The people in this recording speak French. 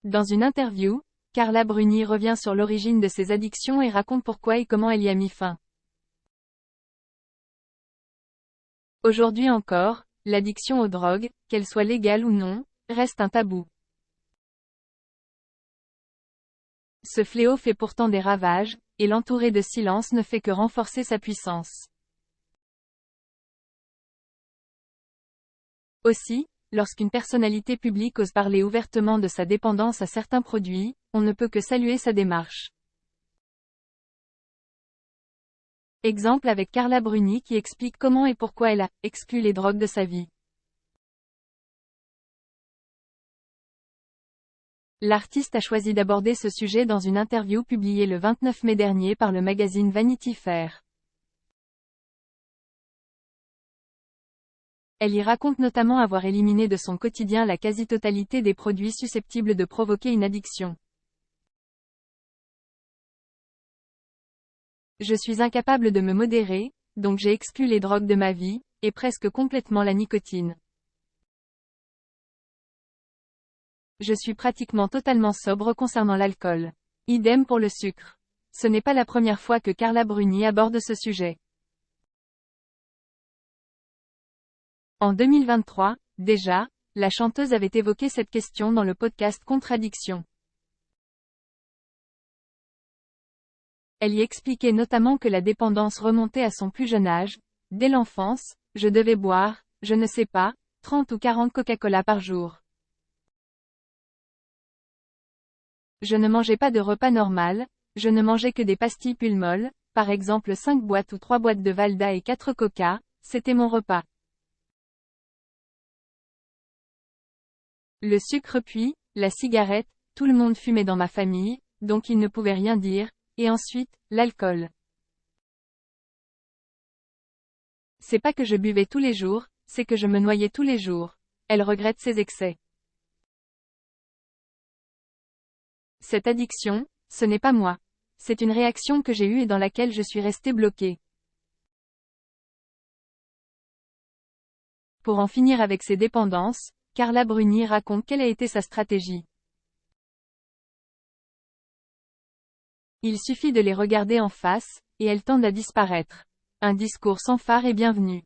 Dans une interview, Carla Bruni revient sur l'origine de ses addictions et raconte pourquoi et comment elle y a mis fin. Aujourd'hui encore, l'addiction aux drogues, qu'elle soit légale ou non, reste un tabou. Ce fléau fait pourtant des ravages, et l'entourer de silence ne fait que renforcer sa puissance. Aussi, lorsqu'une personnalité publique ose parler ouvertement de sa dépendance à certains produits, on ne peut que saluer sa démarche. Exemple avec Carla Bruni qui explique comment et pourquoi elle a exclu les drogues de sa vie. L'artiste a choisi d'aborder ce sujet dans une interview publiée le 29 mai dernier par le magazine Vanity Fair. Elle y raconte notamment avoir éliminé de son quotidien la quasi-totalité des produits susceptibles de provoquer une addiction. Je suis incapable de me modérer, donc j'ai exclu les drogues de ma vie, et presque complètement la nicotine. Je suis pratiquement totalement sobre concernant l'alcool. Idem pour le sucre. Ce n'est pas la première fois que Carla Bruni aborde ce sujet. En 2023, déjà, la chanteuse avait évoqué cette question dans le podcast Contradiction. Elle y expliquait notamment que la dépendance remontait à son plus jeune âge. Dès l'enfance, je devais boire, je ne sais pas, 30 ou 40 Coca-Cola par jour. Je ne mangeais pas de repas normal, je ne mangeais que des pastilles Pulmol, par exemple 5 boîtes ou 3 boîtes de Valda et 4 Coca, c'était mon repas. Le sucre puis, la cigarette, tout le monde fumait dans ma famille, donc il ne pouvait rien dire, et ensuite, l'alcool. C'est pas que je buvais tous les jours, c'est que je me noyais tous les jours. Elle regrette ses excès. Cette addiction, ce n'est pas moi. C'est une réaction que j'ai eue et dans laquelle je suis restée bloquée. Pour en finir avec ses dépendances, Carla Bruni raconte quelle a été sa stratégie. Il suffit de les regarder en face, et elles tendent à disparaître. Un discours sans phare et bienvenu.